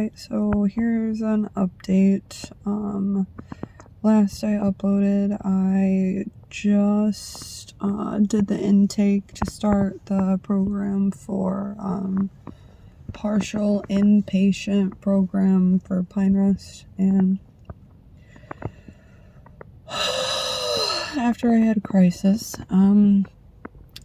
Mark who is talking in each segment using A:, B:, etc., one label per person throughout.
A: Alright, so here's an update. Last I uploaded, I just did the intake to start the program for partial inpatient program for Pine Rest, and after I had a crisis, I'm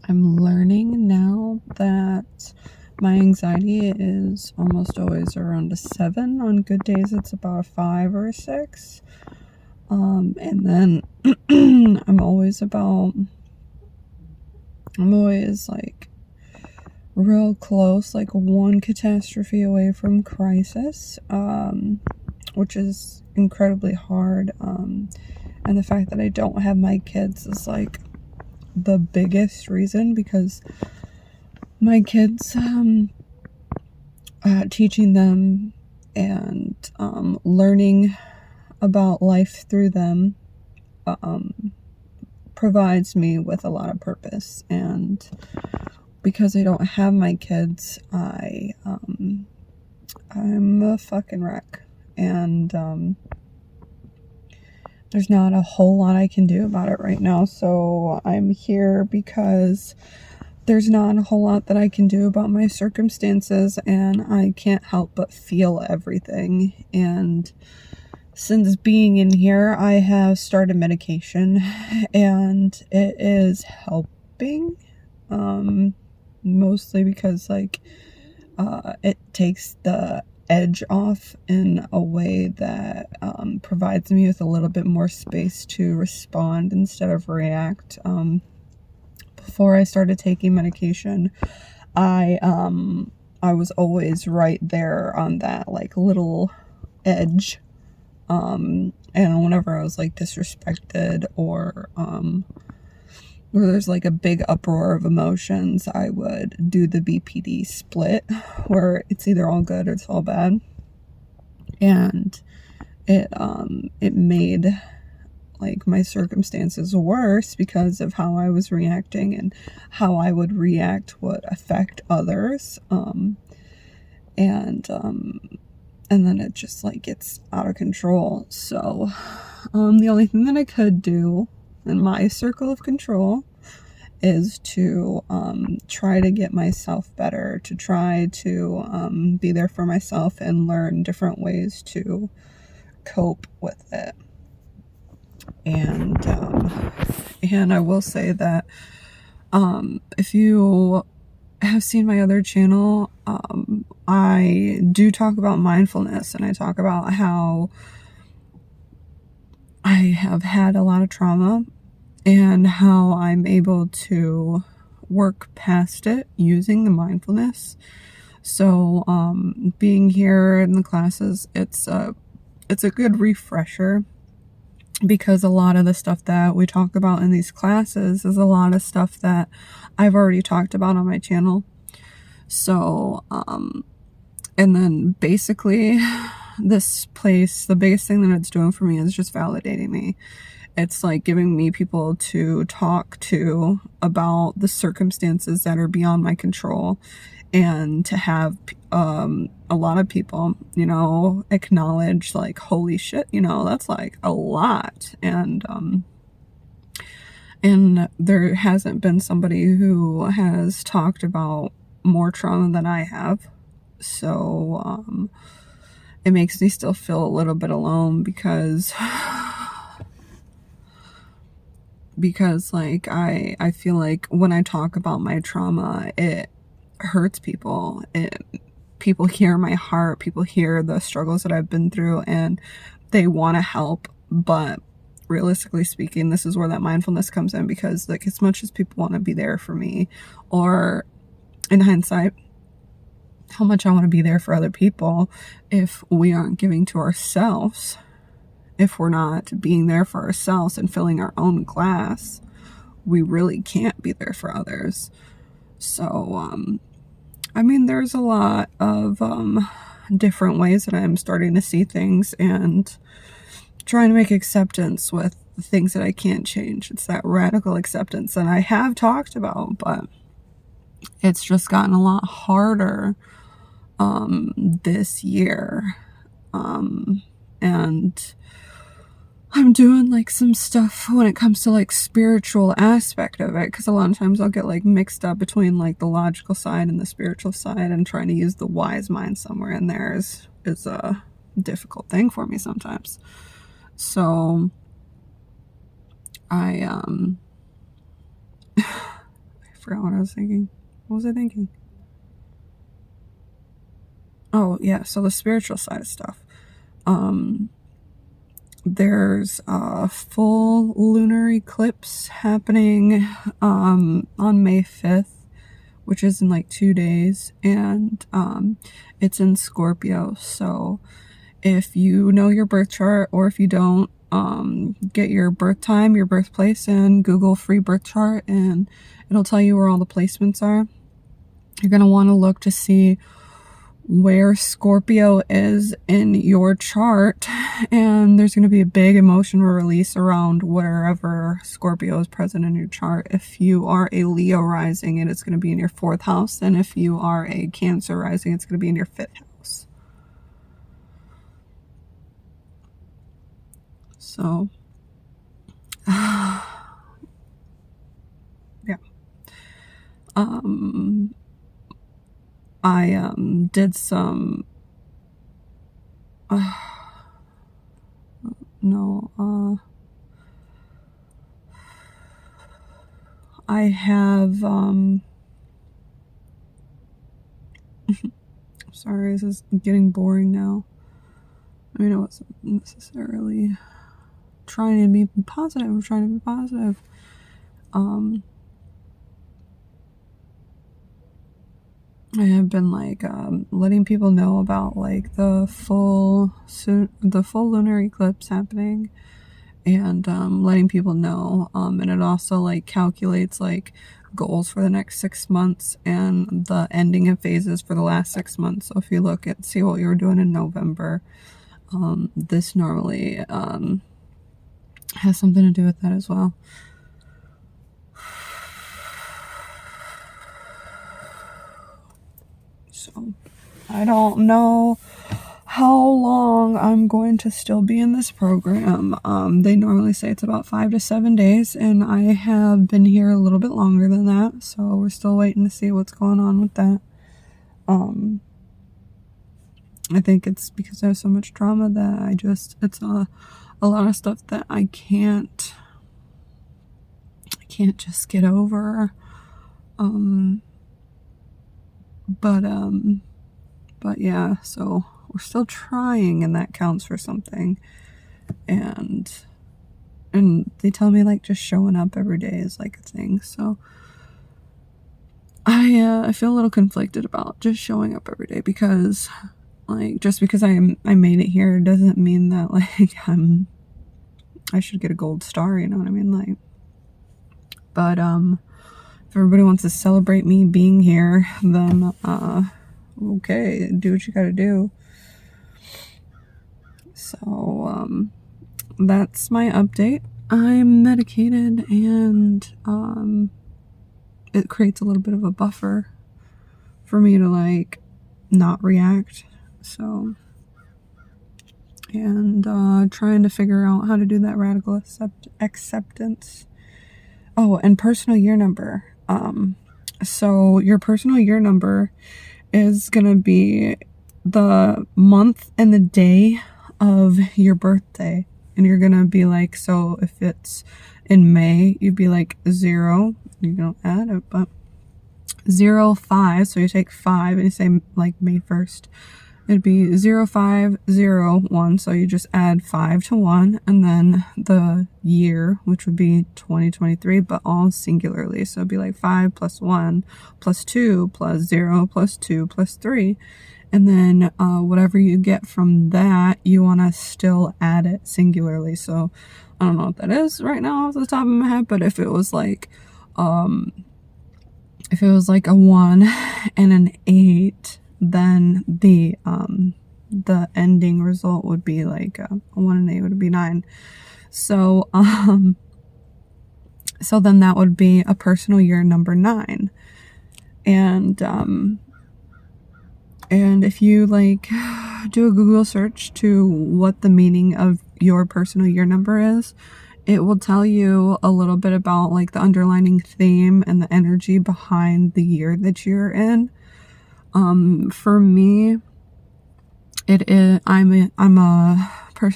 A: learning now that my anxiety is almost always around a 7. On good days, it's about a 5 or a 6. And then I'm always like real close, like one catastrophe away from crisis, which is incredibly hard. And the fact that I don't have my kids is like the biggest reason, because my kids, teaching them and learning about life through them provides me with a lot of purpose. And because I don't have my kids, I'm a fucking wreck, and there's not a whole lot I can do about it right now. So I'm here because there's not a whole lot that I can do about my circumstances, and I can't help but feel everything. And since being in here, I have started medication, and it is helping, mostly because like it takes the edge off in a way that provides me with a little bit more space to respond instead of react. Before I started taking medication, I was always right there on that like little edge, and whenever I was like disrespected or where there's like a big uproar of emotions, I would do the BPD split, where it's either all good or it's all bad. And it made like my circumstances worse because of how I was reacting, and how I would react would affect others. And then it just like gets out of control. So the only thing that I could do in my circle of control is to try to get myself better, to try to be there for myself and learn different ways to cope with it. And I will say that if you have seen my other channel, I do talk about mindfulness, and I talk about how I have had a lot of trauma and how I'm able to work past it using the mindfulness. So being here in the classes, it's a good refresher, because a lot of the stuff that we talk about in these classes is a lot of stuff that I've already talked about on my channel. So and then basically this place, the biggest thing that it's doing for me is just validating me. It's like giving me people to talk to about the circumstances that are beyond my control, and to have a lot of people, you know, acknowledge like, holy shit, you know, that's like a lot. And there hasn't been somebody who has talked about more trauma than I have. So it makes me still feel a little bit alone, because like I feel like when I talk about my trauma, it hurts people. People hear my heart, people hear the struggles that I've been through, and they want to help. But realistically speaking, this is where that mindfulness comes in, because like as much as people want to be there for me, or in hindsight, how much I want to be there for other people, if we aren't giving to ourselves, if we're not being there for ourselves and filling our own glass, we really can't be there for others. So I mean, there's a lot of different ways that I'm starting to see things, and trying to make acceptance with the things that I can't change. It's that radical acceptance that I have talked about, but it's just gotten a lot harder this year. And I'm doing like some stuff when it comes to like spiritual aspect of it, because a lot of times I'll get like mixed up between like the logical side and the spiritual side, and trying to use the wise mind somewhere in there is a difficult thing for me sometimes. So I I forgot what I was thinking. What was I thinking? Oh yeah, so the spiritual side of stuff. There's a full lunar eclipse happening on May 5th, which is in like 2 days, and it's in Scorpio. So if you know your birth chart, or if you don't, get your birth time, your birthplace, and Google free birth chart, and it'll tell you where all the placements are. You're going to want to look to see where Scorpio is in your chart, and there's going to be a big emotional release around wherever Scorpio is present in your chart. If you are a Leo rising, it's going to be in your 4th house, and if you are a Cancer rising, it's going to be in your 5th house. So yeah. I did some I have sorry, this is getting boring now. I mean, I wasn't necessarily trying to be positive. I'm trying to be positive. I have been like letting people know about like the full lunar eclipse happening, and letting people know, and it also like calculates like goals for the next 6 months and the ending of phases for the last 6 months. So if you look at see what you were doing in November, this normally has something to do with that as well. So I don't know how long I'm going to still be in this program. They normally say it's about 5 to 7 days, and I have been here a little bit longer than that, so we're still waiting to see what's going on with that. I think it's because I have so much trauma that it's a lot of stuff that I can't just get over. But yeah, so we're still trying, and that counts for something. And they tell me like just showing up every day is like a thing. So I feel a little conflicted about just showing up every day, because like just because I made it here doesn't mean that like I should get a gold star, you know what I mean? Like, but if everybody wants to celebrate me being here, then okay, do what you gotta do. So that's my update. I'm medicated, and it creates a little bit of a buffer for me to like not react. So, and trying to figure out how to do that radical acceptance. Oh, and personal year number. So your personal year number is gonna be the month and the day of your birthday, and you're gonna be like, so if it's in May, you'd be like 0. You don't add it, but 05. So you take 5 and you say like May 1st. It'd be 0501. So you just add 5 to 1, and then the year, which would be 2023, but all singularly. So it'd be like 5 plus 1 plus 2 plus 0 plus 2 plus 3. And then whatever you get from that, you want to still add it singularly. So I don't know what that is right now off the top of my head, but if it was like a 1 and an 8, then the ending result would be like a 1 and 8 would be 9. So so then that would be a personal year number 9. And And if you like do a Google search to what the meaning of your personal year number is, it will tell you a little bit about like the underlining theme and the energy behind the year that you're in. For me, it is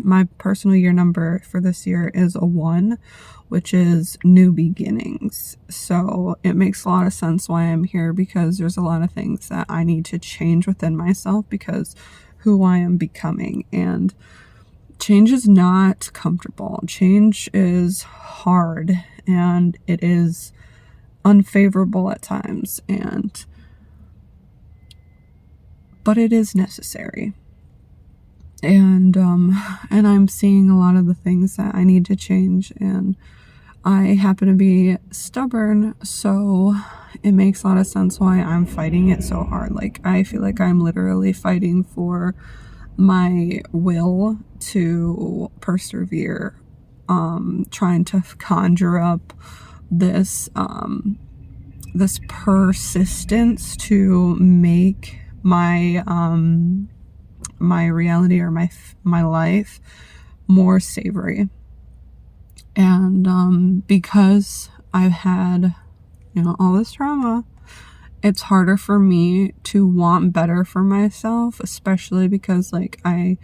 A: my personal year number for this year is a 1, which is new beginnings. So it makes a lot of sense why I'm here, because there's a lot of things that I need to change within myself because who I am becoming. And change is not comfortable. Change is hard and it is unfavorable at times, but it is necessary. And I'm seeing a lot of the things that I need to change, and I happen to be stubborn, so it makes a lot of sense why I'm fighting it so hard. Like, I feel like I'm literally fighting for my will to persevere, trying to conjure up this this persistence to make my my reality or my life more savory. And because I've had, all this trauma, it's harder for me to want better for myself, especially because like I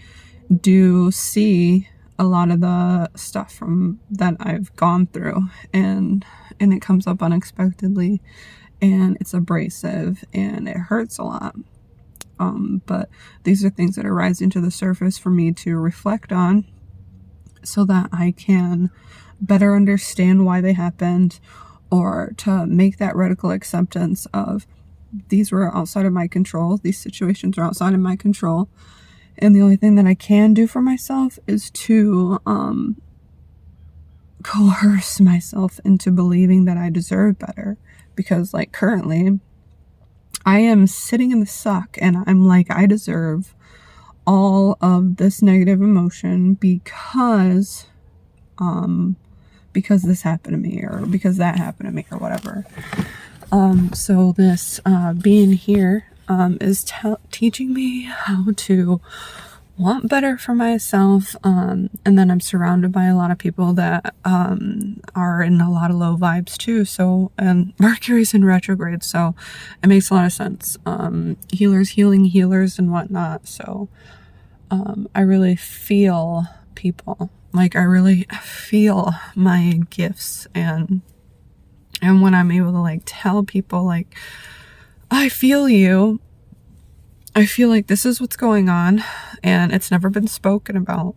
A: do see a lot of the stuff from that I've gone through, and it comes up unexpectedly, and it's abrasive and it hurts a lot. But these are things that are rising to the surface for me to reflect on so that I can better understand why they happened, or to make that radical acceptance of these were outside of my control. These situations are outside of my control. And the only thing that I can do for myself is to coerce myself into believing that I deserve better. Because like currently, I am sitting in the suck and I'm like, I deserve all of this negative emotion because this happened to me, or because that happened to me, or whatever. So this being here is teaching me how to want better for myself, and then I'm surrounded by a lot of people that are in a lot of low vibes too. So, and Mercury's in retrograde, so it makes a lot of sense. Healers healing healers and whatnot. So I really feel people. Like, I really feel my gifts, and when I'm able to like tell people like, I feel you, I feel like this is what's going on and it's never been spoken about,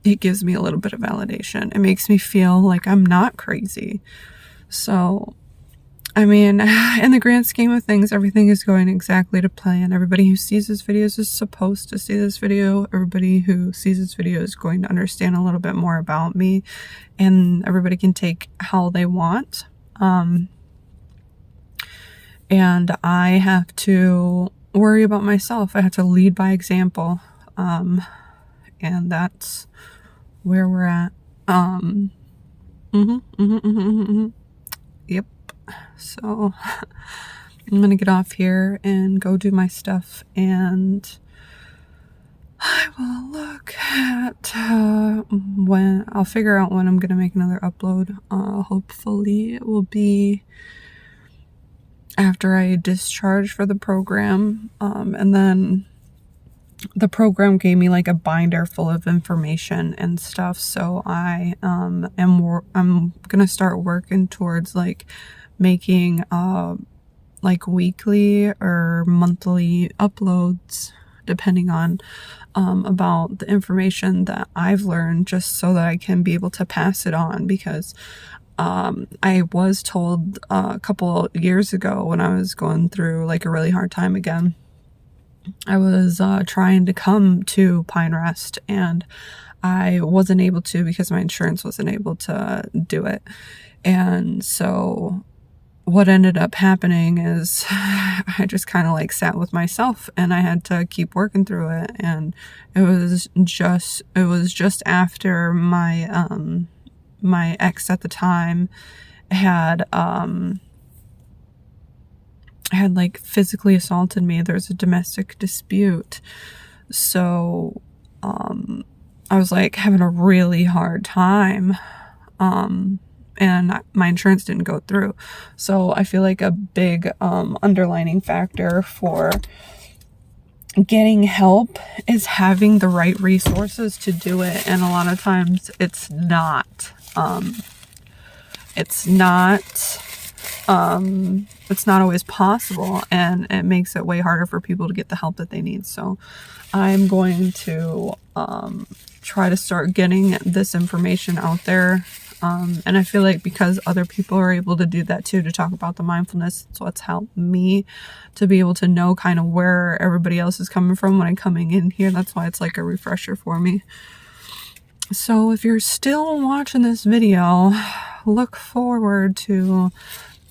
A: it gives me a little bit of validation. It makes me feel like I'm not crazy. So, I mean, in the grand scheme of things, everything is going exactly to plan. Everybody who sees this video is supposed to see this video. Everybody who sees this video is going to understand a little bit more about me, and everybody can take how they want. And I have to worry about myself. I have to lead by example. And that's where we're at. Yep. So I'm gonna get off here and go do my stuff, and I will look at when I'll figure out when I'm gonna make another upload. Hopefully it will be after I discharge for the program, and then the program gave me like a binder full of information and stuff, so I'm gonna start working towards like making like weekly or monthly uploads, depending on about the information that I've learned, just so that I can be able to pass it on. Because I was told a couple years ago, when I was going through like a really hard time again, I was trying to come to Pine Rest, and I wasn't able to because my insurance wasn't able to do it. And so what ended up happening is I just kind of like sat with myself, and I had to keep working through it. And it was just after my my ex at the time had had like physically assaulted me. There's a domestic dispute. So I was like having a really hard time. And my insurance didn't go through. So I feel like a big underlining factor for getting help is having the right resources to do it. And a lot of times it's not always possible, and it makes it way harder for people to get the help that they need. So I'm going to try to start getting this information out there. And I feel like because other people are able to do that too, to talk about the mindfulness, it's what's helped me to be able to know kind of where everybody else is coming from when I'm coming in here. That's why it's like a refresher for me. So if you're still watching this video, look forward to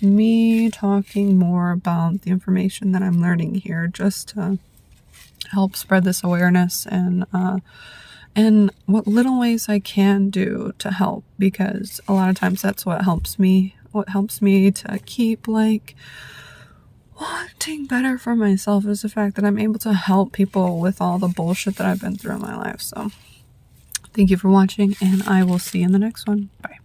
A: me talking more about the information that I'm learning here, just to help spread this awareness and what little ways I can do to help, because a lot of times that's what helps me. What helps me to keep like wanting better for myself is the fact that I'm able to help people with all the bullshit that I've been through in my life. So thank you for watching, and I will see you in the next one. Bye.